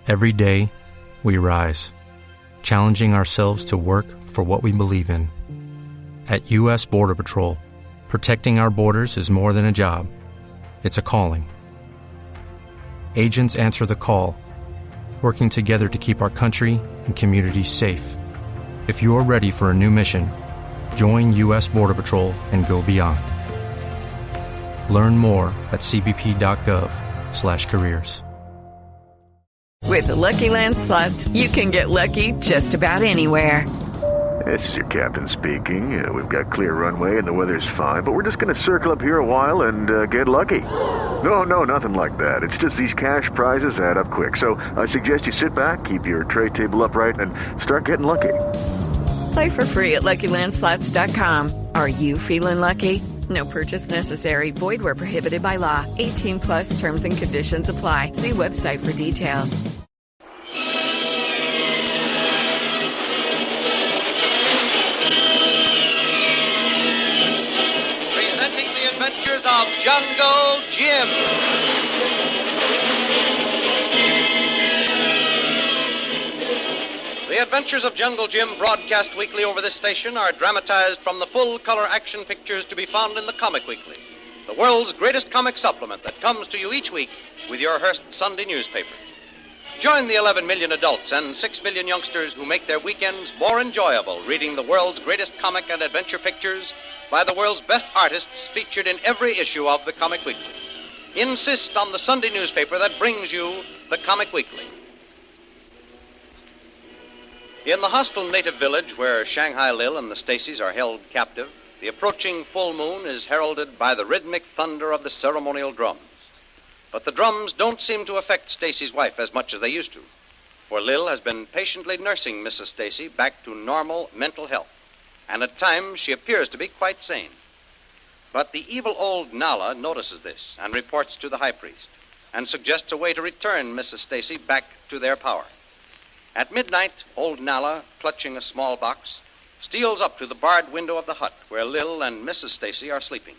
Every day, we rise, challenging ourselves to work for what we believe in. At U.S. Border Patrol, protecting our borders is more than a job. It's a calling. Agents answer the call, working together to keep our country and communities safe. If you are ready for a new mission, join U.S. Border Patrol and go beyond. Learn more at cbp.gov/careers. With the Lucky Land Slots, you can get lucky just about anywhere. This is your captain speaking. We've got clear runway and the weather's fine, but we're just going to circle up here a while and get lucky. No, nothing like that. It's just these cash prizes add up quick. So I suggest you sit back, keep your tray table upright, and start getting lucky. Play for free at LuckyLandSlots.com. Are you feeling lucky? No purchase necessary. Void where prohibited by law. 18+ terms and conditions apply. See website for details. Presenting the adventures of Jungle Jim. The Adventures of Jungle Jim, broadcast weekly over this station, are dramatized from the full-color action pictures to be found in the Comic Weekly, the world's greatest comic supplement that comes to you each week with your Hearst Sunday newspaper. Join the 11 million adults and 6 million youngsters who make their weekends more enjoyable reading the world's greatest comic and adventure pictures by the world's best artists featured in every issue of the Comic Weekly. Insist on the Sunday newspaper that brings you the Comic Weekly. In the hostile native village where Shanghai Lil and the Stacys are held captive, the approaching full moon is heralded by the rhythmic thunder of the ceremonial drums. But the drums don't seem to affect Stacy's wife as much as they used to, for Lil has been patiently nursing Mrs. Stacy back to normal mental health, and at times she appears to be quite sane. But the evil old Nala notices this and reports to the high priest, and suggests a way to return Mrs. Stacy back to their power. At midnight, old Nala, clutching a small box, steals up to the barred window of the hut where Lil and Mrs. Stacy are sleeping.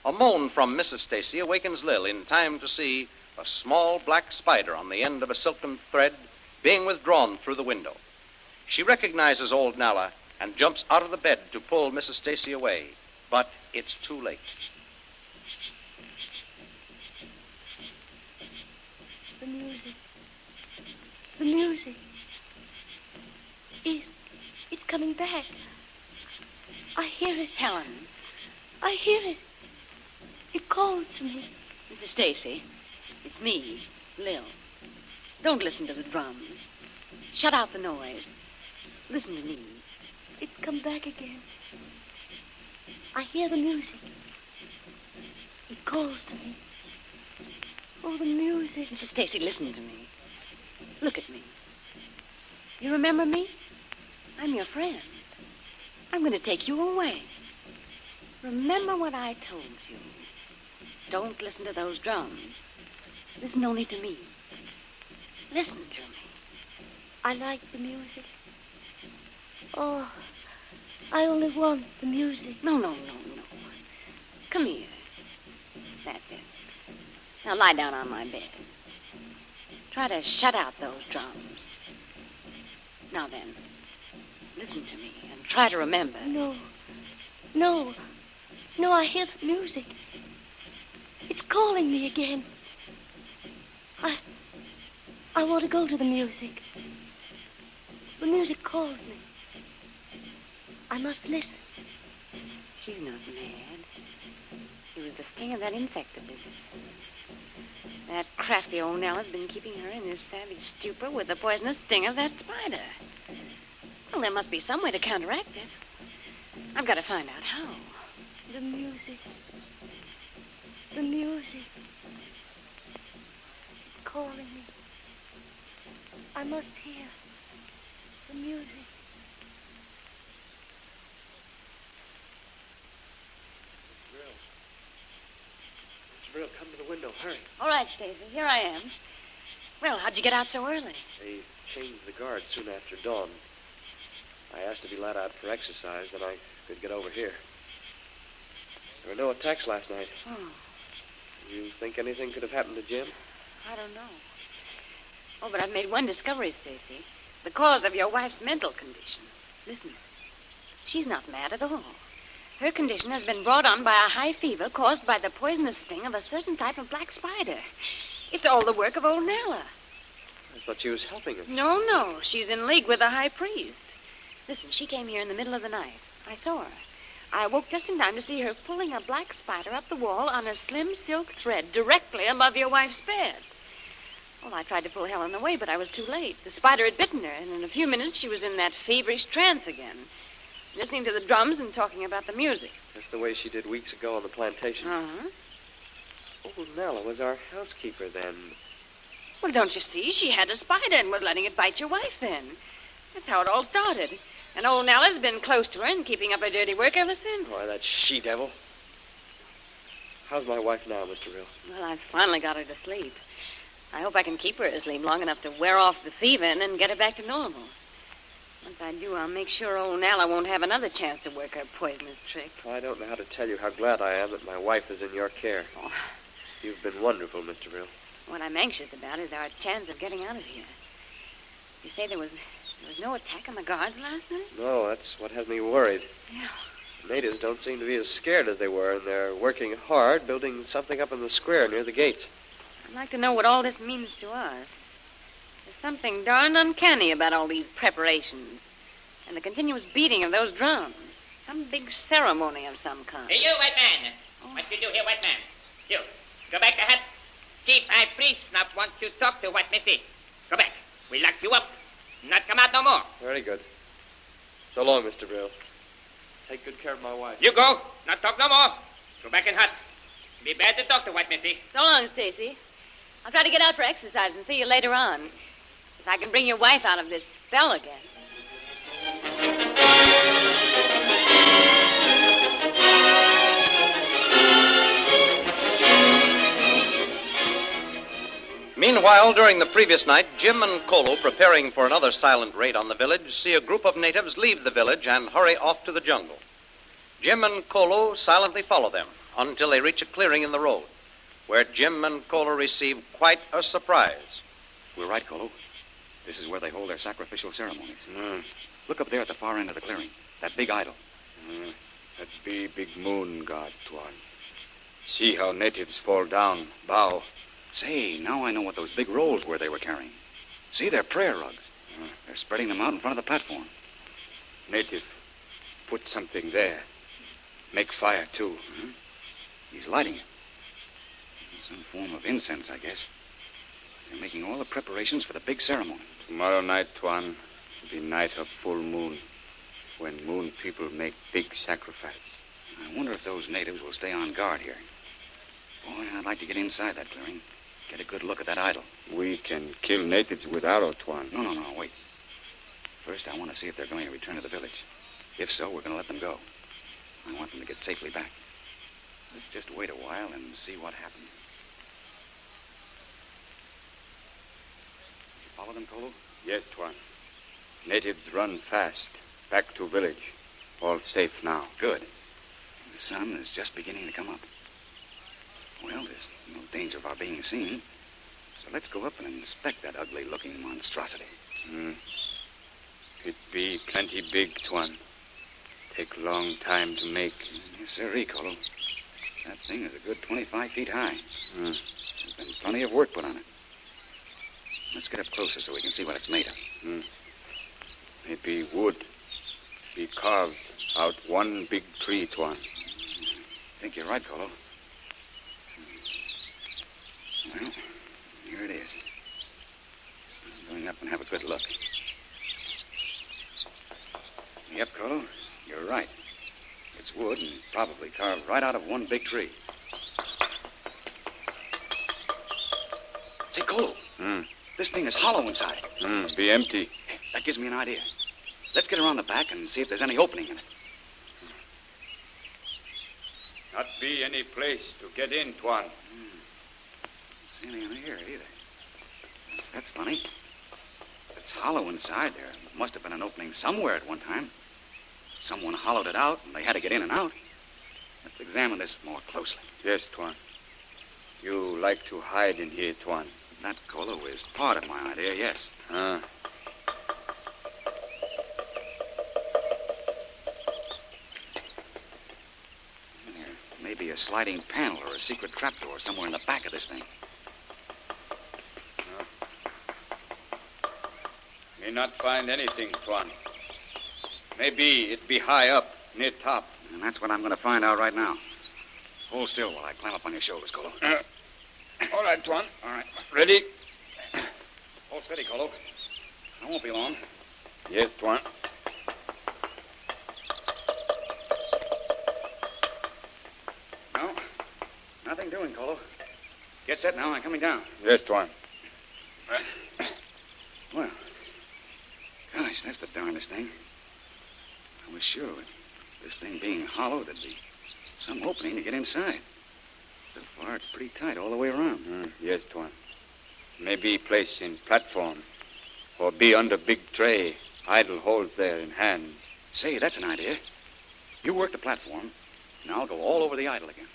A moan from Mrs. Stacy awakens Lil in time to see a small black spider on the end of a silken thread being withdrawn through the window. She recognizes old Nala and jumps out of the bed to pull Mrs. Stacy away, but it's too late. The music. The music. It's coming back. I hear it. Helen. I hear it. It calls to me. Mrs. Stacy, it's me, Lil. Don't listen to the drums. Shut out the noise. Listen to me. It's come back again. I hear the music. It calls to me. Oh, the music. Mrs. Stacy, listen to me. Look at me. You remember me? I'm your friend. I'm going to take you away. Remember what I told you. Don't listen to those drums. Listen only to me. Listen to me. I like the music. Oh, I only want the music. No. Come here. That's it. Now lie down on my bed. Try to shut out those drums. Now then, listen to me and try to remember. No, I hear the music. It's calling me again. I want to go to the music. The music calls me. I must listen. She's not mad. It was the sting of that insect that did it. That crafty old Nella's been keeping her in this savage stupor with the poisonous sting of that spider. Well, there must be some way to counteract it. I've got to find out how. The music. The music. It's calling me. I must hear the music. Brill, come to the window. Hurry. All right, Stacy. Here I am. Well, how'd you get out so early? They changed the guard soon after dawn. I asked to be let out for exercise, then I could get over here. There were no attacks last night. Oh. You think anything could have happened to Jim? I don't know. Oh, but I've made one discovery, Stacy. The cause of your wife's mental condition. Listen. She's not mad at all. Her condition has been brought on by a high fever caused by the poisonous sting of a certain type of black spider. It's all the work of old Nella. I thought she was helping us. No. She's in league with the high priest. Listen, she came here in the middle of the night. I saw her. I woke just in time to see her pulling a black spider up the wall on a slim silk thread directly above your wife's bed. Well, I tried to pull Helen away, but I was too late. The spider had bitten her, and in a few minutes she was in that feverish trance again, listening to the drums and talking about the music. That's the way she did weeks ago on the plantation. Uh-huh. Old Nella was our housekeeper then. Well, don't you see? She had a spider and was letting it bite your wife then. That's how it all started. And old Nella's been close to her and keeping up her dirty work ever since. Why, that she-devil. How's my wife now, Mr. Rill? Well, I've finally got her to sleep. I hope I can keep her asleep long enough to wear off the fever and then get her back to normal. Once I do, I'll make sure old Nella won't have another chance to work her poisonous trick. I don't know how to tell you how glad I am that my wife is in your care. Oh. You've been wonderful, Mr. Rill. What I'm anxious about is our chance of getting out of here. You say there was no attack on the guards last night? No, that's what has me worried. Yeah. The natives don't seem to be as scared as they were, and they're working hard, building something up in the square near the gates. I'd like to know what all this means to us. There's something darn uncanny about all these preparations and the continuous beating of those drums. Some big ceremony of some kind. Hey, you, white man. What you do here, white man? You, go back to hut. Chief High Priest not want to talk to white missy. Go back. We lock you up. Not come out no more. Very good. So long, Mr. Brill. Take good care of my wife. You go. Not talk no more. Go back in hut. Be bad to talk to white missy. So long, Stacy. I'll try to get out for exercise and see you later on. If I can bring your wife out of this spell again. Meanwhile, during the previous night, Jim and Kolu, preparing for another silent raid on the village, see a group of natives leave the village and hurry off to the jungle. Jim and Kolu silently follow them until they reach a clearing in the road, where Jim and Kolu receive quite a surprise. We're right, Kolu. This is where they hold their sacrificial ceremonies. Look up there at the far end of the clearing. That big idol. That be big moon god, Tuan. See how natives fall down, bow. Say, now I know what those big rolls were they were carrying. See, they're prayer rugs. They're spreading them out in front of the platform. Native, put something there. Make fire, too. He's lighting it. Some form of incense, I guess. They're making all the preparations for the big ceremony. Tomorrow night, Tuan, will be night of full moon, when moon people make big sacrifice. I wonder if those natives will stay on guard here. Boy, I'd like to get inside that clearing. Get a good look at that idol. We can kill natives with arrow, Tuan. No, wait. First, I want to see if they're going to return to the village. If so, we're going to let them go. I want them to get safely back. Let's just wait a while and see what happens. You follow them, Kolu? Yes, Tuan. Natives run fast. Back to village. All safe now. Good. The sun is just beginning to come up. Well, there's no danger of our being seen. So let's go up and inspect that ugly-looking monstrosity. It be plenty big, Tuan. Take long time to make. Yes, sirree, Kolu. That thing is a good 25 feet high. There's been plenty of work put on it. Let's get up closer so we can see what it's made of. It be wood. Be carved out one big tree, Tuan. I think you're right, Kolu. Well, here it is. I'm going up and have a good look. Yep, Kolu, you're right. It's wood and probably carved right out of one big tree. Say, Kolu, this thing is hollow inside. Be empty. Hey, that gives me an idea. Let's get around the back and see if there's any opening in it. Not be any place to get in, Tuan. See anything here either. That's funny. It's hollow inside there. Must have been an opening somewhere at one time. Someone hollowed it out, and they had to get in and out. Let's examine this more closely. Yes, Tuan. You like to hide in here, Tuan. That, Kolu, is part of my idea, yes. Huh. There may be a sliding panel or a secret trapdoor somewhere in the back of this thing. May not find anything, Tuan. Maybe it be high up, near top. And that's what I'm going to find out right now. Hold still while I climb up on your shoulders, Kolu. All right, Tuan. All right. Ready? Hold steady, Kolu. I won't be long. Yes, Tuan. No, nothing doing, Kolu. Get set now. I'm coming down. Yes, Tuan. Well, gosh, that's the darndest thing. I was sure with this thing being hollow, there'd be some opening to get inside. So far, it's pretty tight all the way around. Yes, Tuan. Maybe place in platform. Or be under big tray. Idle holds there in hands. Say, that's an idea. You work the platform, and I'll go all over the idol again.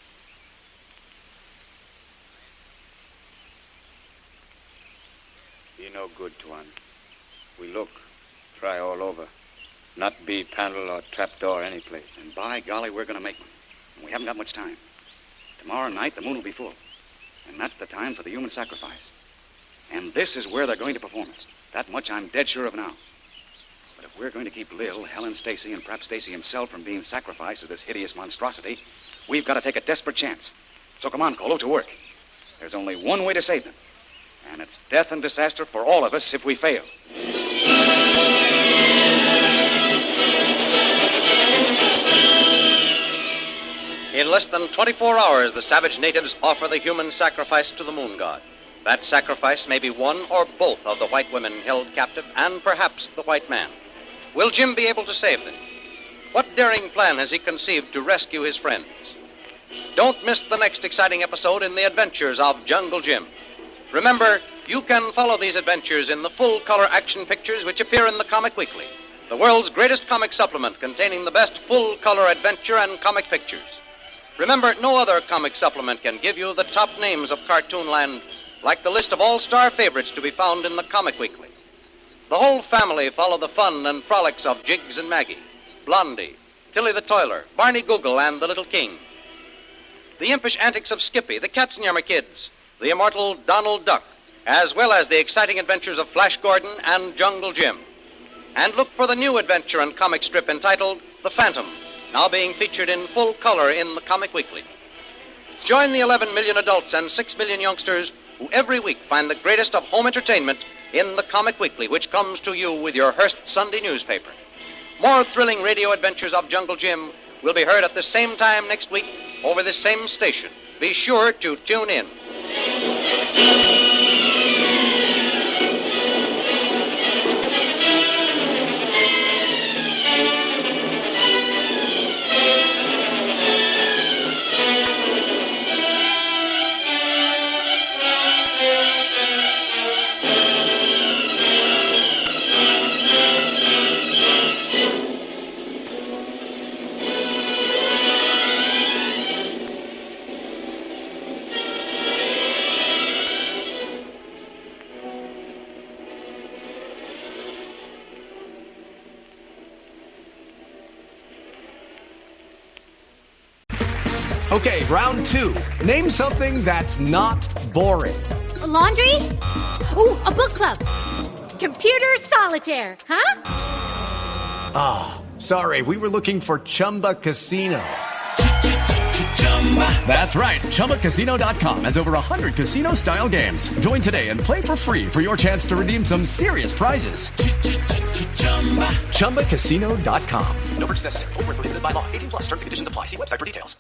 Be no good, Tuan. We look. Try all over. Not be panel or trapdoor any place. And by golly, we're going to make one. And we haven't got much time. Tomorrow night, the moon will be full. And that's the time for the human sacrifice. And this is where they're going to perform it. That much I'm dead sure of now. But if we're going to keep Lil, Helen, Stacy, and perhaps Stacy himself from being sacrificed to this hideous monstrosity, we've got to take a desperate chance. So come on, Kolu, to work. There's only one way to save them. And it's death and disaster for all of us if we fail. In less than 24 hours, the savage natives offer the human sacrifice to the moon god. That sacrifice may be one or both of the white women held captive, and perhaps the white man. Will Jim be able to save them? What daring plan has he conceived to rescue his friends? Don't miss the next exciting episode in the adventures of Jungle Jim. Remember, you can follow these adventures in the full-color action pictures which appear in the Comic Weekly, the world's greatest comic supplement containing the best full-color adventure and comic pictures. Remember, no other comic supplement can give you the top names of Cartoonland like the list of all-star favorites to be found in the Comic Weekly. The whole family follow the fun and frolics of Jiggs and Maggie, Blondie, Tilly the Toiler, Barney Google, and the Little King. The impish antics of Skippy, the Katzenjammer Kids, the immortal Donald Duck, as well as the exciting adventures of Flash Gordon and Jungle Jim. And look for the new adventure and comic strip entitled The Phantom, now being featured in full color in the Comic Weekly. Join the 11 million adults and 6 million youngsters who every week find the greatest of home entertainment in the Comic Weekly, which comes to you with your Hearst Sunday newspaper. More thrilling radio adventures of Jungle Jim will be heard at the same time next week over this same station. Be sure to tune in. Okay, round two. Name something that's not boring. A laundry? Ooh, a book club. Computer solitaire, huh? Ah, sorry, we were looking for Chumba Casino. That's right, ChumbaCasino.com has over 100 casino-style games. Join today and play for free for your chance to redeem some serious prizes. ChumbaCasino.com. No purchase necessary. Void where prohibited by law. 18+ terms and conditions apply. See website for details.